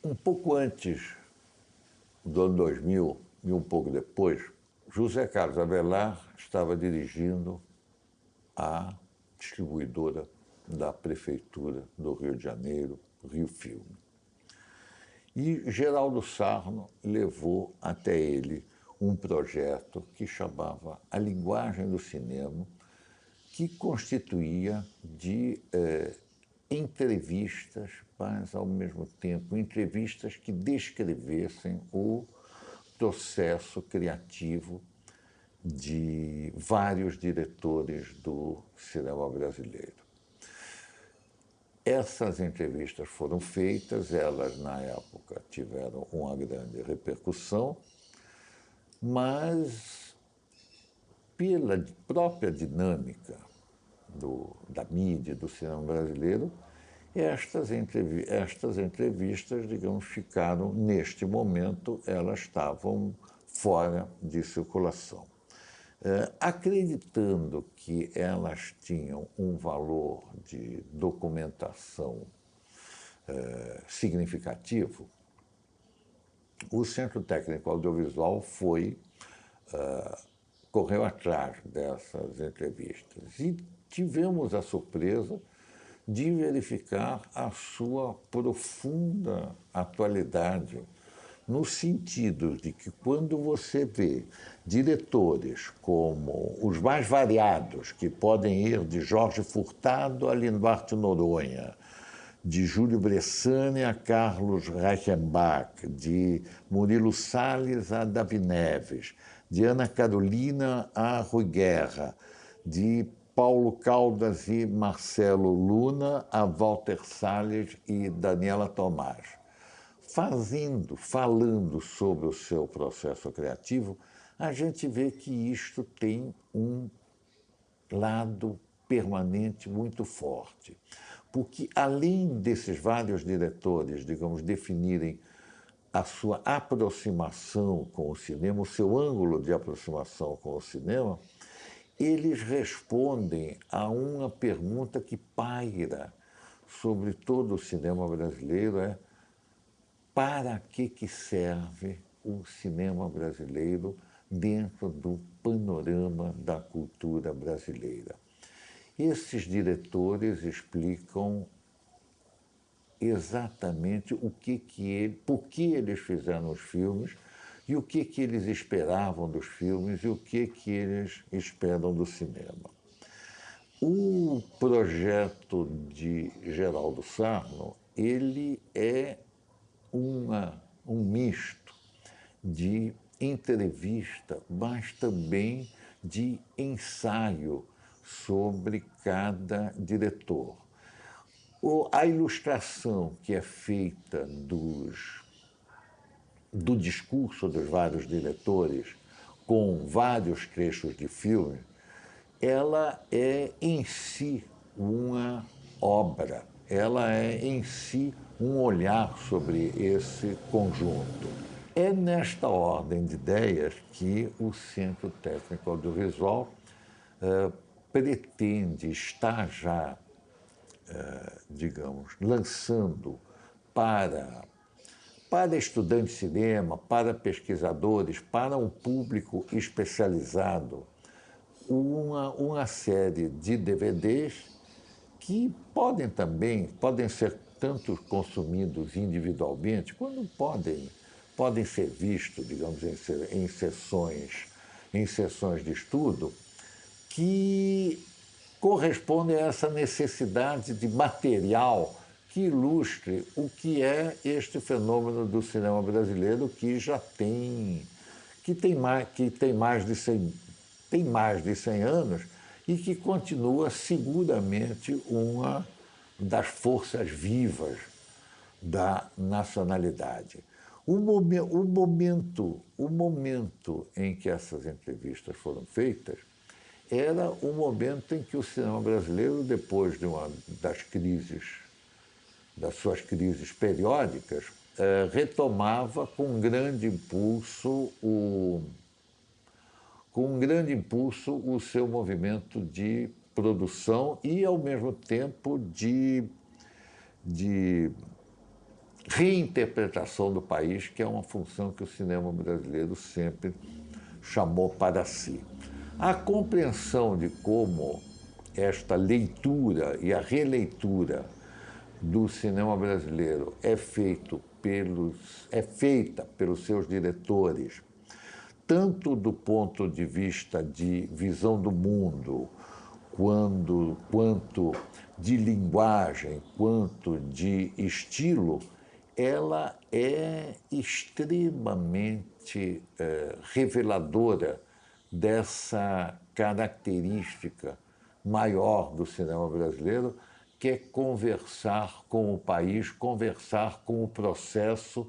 Um pouco antes do ano 2000 e um pouco depois, José Carlos Avelar estava dirigindo a distribuidora da Prefeitura do Rio de Janeiro, Rio Filme. E Geraldo Sarno levou até ele um projeto que chamava A Linguagem do Cinema, que constituía de entrevistas, mas, ao mesmo tempo, entrevistas que descrevessem o processo criativo de vários diretores do cinema brasileiro. Essas entrevistas foram feitas, elas, na época, tiveram uma grande repercussão, mas, pela própria dinâmica da mídia, do cinema brasileiro, estas entrevistas, digamos, ficaram, neste momento, elas estavam fora de circulação. Acreditando que elas tinham um valor de documentação significativo, o Centro Técnico Audiovisual correu atrás dessas entrevistas e tivemos a surpresa de verificar a sua profunda atualidade, no sentido de que, quando você vê diretores como os mais variados, que podem ir de Jorge Furtado a Lindbergh Noronha, de Júlio Bressani a Carlos Reichenbach, de Murilo Salles a Davi Neves, de Ana Carolina a Rui Guerra, de Paulo Caldas e Marcelo Luna a Walter Salles e Daniela Tomás. Falando sobre o seu processo criativo, a gente vê que isto tem um lado permanente muito forte. Porque, além desses vários diretores, digamos, definirem a sua aproximação com o cinema, o seu ângulo de aproximação com o cinema, eles respondem a uma pergunta que paira sobre todo o cinema brasileiro, para que serve o cinema brasileiro dentro do panorama da cultura brasileira? Esses diretores explicam exatamente por que eles fizeram os filmes e o que eles esperavam dos filmes e o que eles esperam do cinema. O projeto de Geraldo Sarno, ele é um misto de entrevista, mas também de ensaio sobre cada diretor. A ilustração que é feita do discurso dos vários diretores, com vários trechos de filme, ela é em si uma obra, ela é em si um olhar sobre esse conjunto. É nesta ordem de ideias que o Centro Técnico Audiovisual pretende estar já, digamos, lançando para estudantes de cinema, para pesquisadores, para um público especializado, uma série de DVDs que podem ser tanto consumidos individualmente, quanto podem ser vistos, digamos, em sessões de estudo, que correspondem a essa necessidade de material que ilustre o que é este fenômeno do cinema brasileiro, que tem mais de 100 anos e que continua seguramente uma das forças vivas da nacionalidade. O momento em que essas entrevistas foram feitas era o momento em que o cinema brasileiro, depois de das suas crises periódicas, retomava com um grande impulso o seu movimento de produção e, ao mesmo tempo, de reinterpretação do país, que é uma função que o cinema brasileiro sempre chamou para si. A compreensão de como esta leitura e a releitura do cinema brasileiro é feita pelos seus diretores, tanto do ponto de vista de visão do mundo, quanto de linguagem, quanto de estilo, ela é extremamente reveladora dessa característica maior do cinema brasileiro, que é conversar com o país, conversar com o processo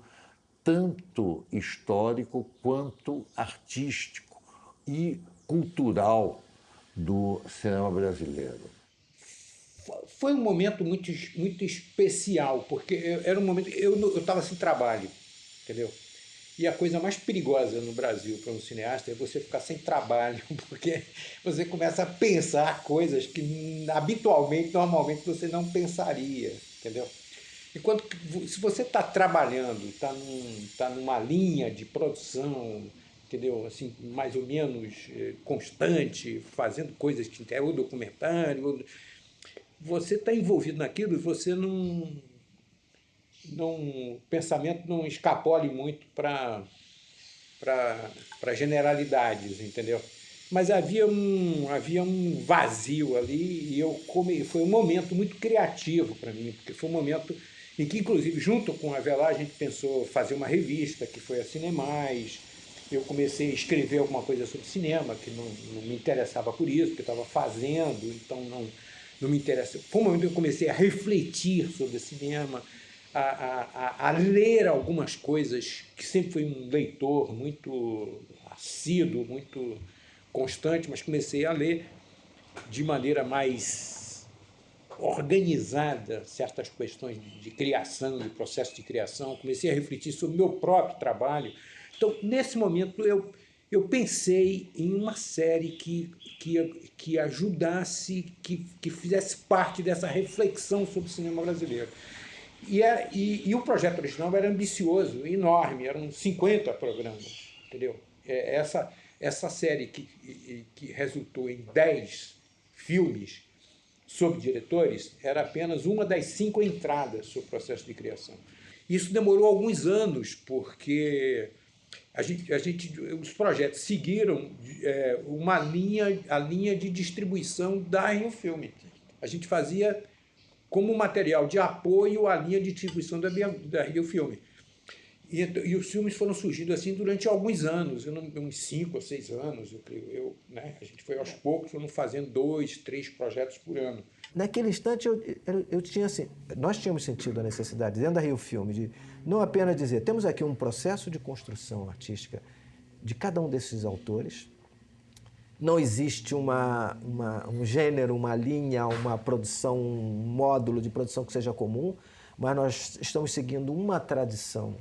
tanto histórico quanto artístico e cultural do cinema brasileiro. Foi um momento muito especial, porque era um momento... Eu estava sem trabalho, entendeu? E a coisa mais perigosa no Brasil para um cineasta é você ficar sem trabalho, porque você começa a pensar coisas que habitualmente, normalmente, você não pensaria, entendeu? Enquanto que, se você está trabalhando, está numa linha de produção, entendeu? Assim, mais ou menos constante, fazendo coisas que é o documentário, você está envolvido naquilo e você o pensamento não escapole muito para generalidades, entendeu? Mas havia um vazio ali e foi um momento muito criativo para mim, porque foi um momento em que, inclusive, junto com a Avelar, a gente pensou fazer uma revista, que foi a Cinemais. Eu comecei a escrever alguma coisa sobre cinema, que não me interessava por isso, porque eu estava fazendo, então não me interessa. Foi um momento que eu comecei a refletir sobre cinema, a ler algumas coisas, que sempre fui um leitor muito assíduo, muito constante, mas comecei a ler de maneira mais organizada certas questões de criação, de processo de criação, comecei a refletir sobre o meu próprio trabalho. Então, nesse momento, eu pensei em uma série que ajudasse, que fizesse parte dessa reflexão sobre o cinema brasileiro. E o projeto original era ambicioso, enorme, eram 50 programas, entendeu? Essa série que resultou em 10 filmes sobre diretores era apenas uma das 5 entradas sobre o processo de criação. Isso demorou alguns anos, porque os projetos seguiram a linha de distribuição da Rio Filme. A gente fazia como material de apoio à linha de distribuição da Rio Filme. E os filmes foram surgindo assim durante alguns anos, uns 5 ou 6 anos, eu creio. A gente foi aos poucos, foram fazendo 2, 3 projetos por ano. Naquele instante, nós tínhamos sentido a necessidade, dentro da Rio Filme, de não apenas dizer, temos aqui um processo de construção artística de cada um desses autores, não existe um gênero, uma linha, uma produção, um módulo de produção que seja comum, mas nós estamos seguindo uma tradição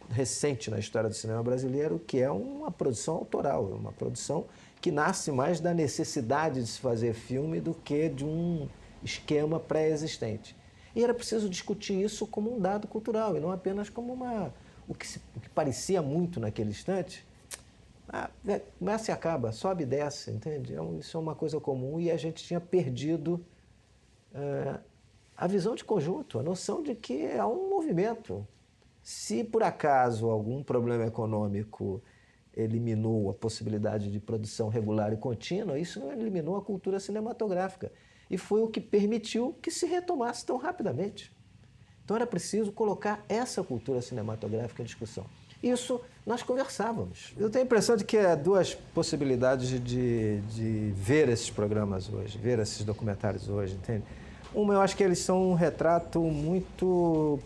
recente na história do cinema brasileiro, que é uma produção autoral, uma produção que nasce mais da necessidade de se fazer filme do que de um esquema pré-existente. E era preciso discutir isso como um dado cultural, e não apenas como o que parecia muito naquele instante. Começa e acaba, sobe e desce, entende? Isso é uma coisa comum e a gente tinha perdido a visão de conjunto, a noção de que é um movimento. Se por acaso algum problema econômico eliminou a possibilidade de produção regular e contínua, isso não eliminou a cultura cinematográfica. E foi o que permitiu que se retomasse tão rapidamente. Então era preciso colocar essa cultura cinematográfica em discussão. Isso nós conversávamos. Eu tenho a impressão de que há 2 possibilidades de ver esses programas hoje, ver esses documentários hoje, entende? Uma, eu acho que eles são um retrato muito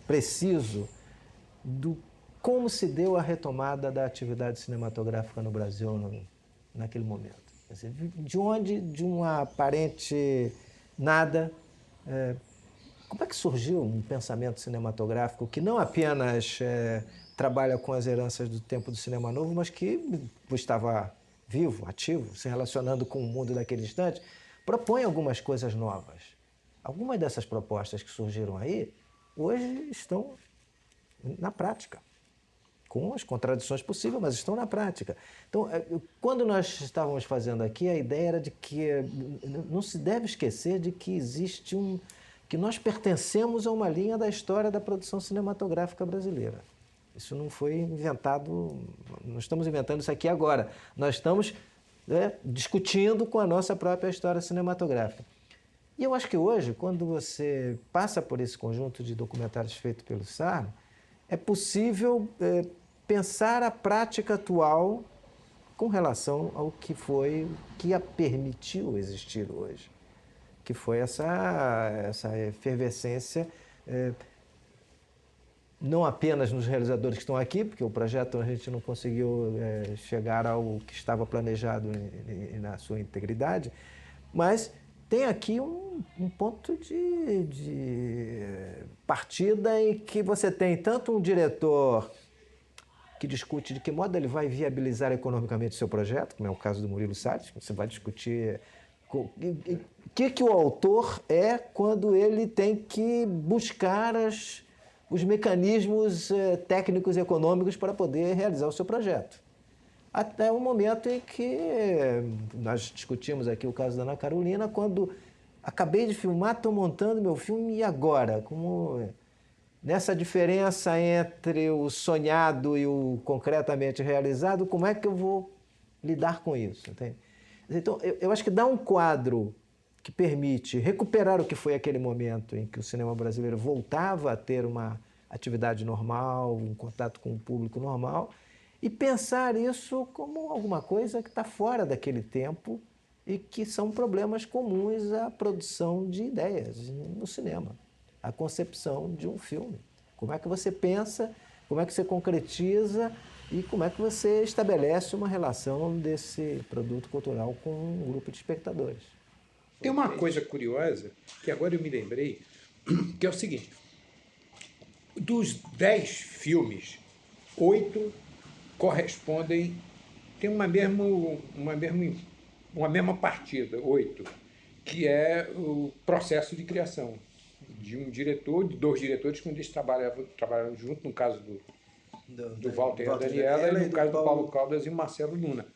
preciso do como se deu a retomada da atividade cinematográfica no Brasil naquele momento. Quer dizer, de um aparente nada, como é que surgiu um pensamento cinematográfico que não apenas trabalha com as heranças do tempo do cinema novo, mas que estava vivo, ativo, se relacionando com o mundo daquele instante, propõe algumas coisas novas. Algumas dessas propostas que surgiram aí hoje estão na prática, com as contradições possíveis, mas estão na prática. Então, quando nós estávamos fazendo aqui, a ideia era de que não se deve esquecer de que existe que nós pertencemos a uma linha da história da produção cinematográfica brasileira. Isso não foi inventado, não estamos inventando isso aqui agora. Nós estamos discutindo com a nossa própria história cinematográfica. E eu acho que hoje, quando você passa por esse conjunto de documentários feitos pelo Sarno, é possível pensar a prática atual com relação ao que a permitiu existir hoje, que foi essa efervescência, não apenas nos realizadores que estão aqui, porque o projeto a gente não conseguiu chegar ao que estava planejado na sua integridade, mas tem aqui um ponto de partida em que você tem tanto um diretor que discute de que modo ele vai viabilizar economicamente o seu projeto, como é o caso do Murilo Salles, que você vai discutir o que o autor é quando ele tem que buscar os mecanismos técnicos e econômicos para poder realizar o seu projeto. Até o momento em que nós discutimos aqui o caso da Ana Carolina, quando acabei de filmar, estou montando meu filme, e agora? Nessa diferença entre o sonhado e o concretamente realizado, como é que eu vou lidar com isso? Entende? Então, eu acho que dá um quadro que permite recuperar o que foi aquele momento em que o cinema brasileiro voltava a ter uma atividade normal, um contato com o público normal, e pensar isso como alguma coisa que está fora daquele tempo e que são problemas comuns à produção de ideias no cinema, a concepção de um filme. Como é que você pensa, como é que você concretiza e como é que você estabelece uma relação desse produto cultural com um grupo de espectadores. Tem uma coisa curiosa, que agora eu me lembrei, que é o seguinte: dos 10 filmes, 8 correspondem, tem uma mesma partida, 8, que é o processo de criação de um diretor, de 2 diretores, quando eles trabalharam junto, no caso do Walter e a Daniela, e no caso do Paulo Caldas e o Marcelo Luna.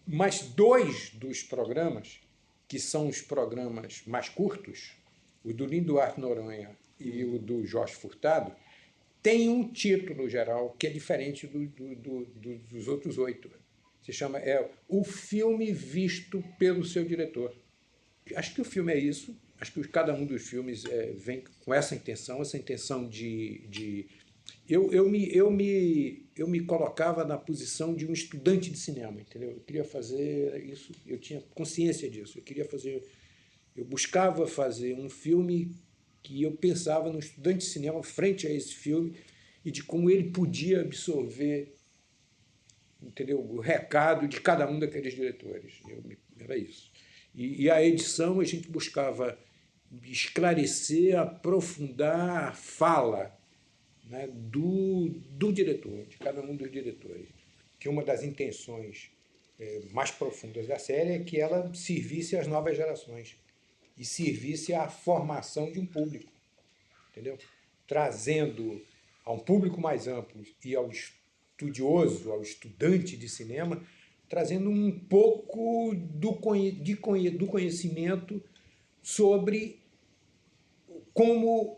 Mas 2 dos programas, que são os programas mais curtos, o do Lindo Duarte Noronha e o do Jorge Furtado, tem um título geral que é diferente dos outros 8. Se chama O Filme Visto pelo Seu Diretor. Acho que o filme é isso. Acho que cada um dos filmes vem com essa intenção de... Eu me colocava na posição de um estudante de cinema, entendeu? Eu queria fazer isso, eu tinha consciência disso. Eu buscava fazer um filme que eu pensava no estudante de cinema frente a esse filme e de como ele podia absorver, entendeu, o recado de cada um daqueles diretores. Era isso. E a edição, a gente buscava esclarecer, aprofundar a fala, né, do diretor, de cada um dos diretores. Que uma das intenções mais profundas da série é que ela servisse às novas gerações e servisse à formação de um público, entendeu? Trazendo a um público mais amplo e ao estudioso, ao estudante de cinema, trazendo um pouco do conhecimento sobre como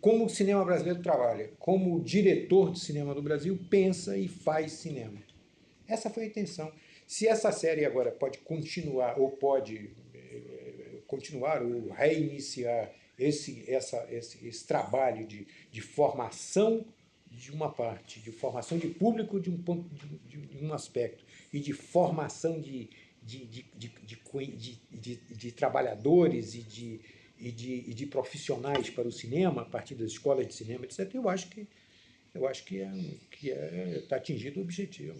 o cinema brasileiro trabalha, como o diretor de cinema do Brasil pensa e faz cinema. Essa foi a intenção. Se essa série agora pode continuar, ou reiniciar esse trabalho de formação de uma parte, de formação de público de um aspecto, e de formação de trabalhadores e de profissionais para o cinema, a partir das escolas de cinema, etc., eu acho que está atingido o objetivo.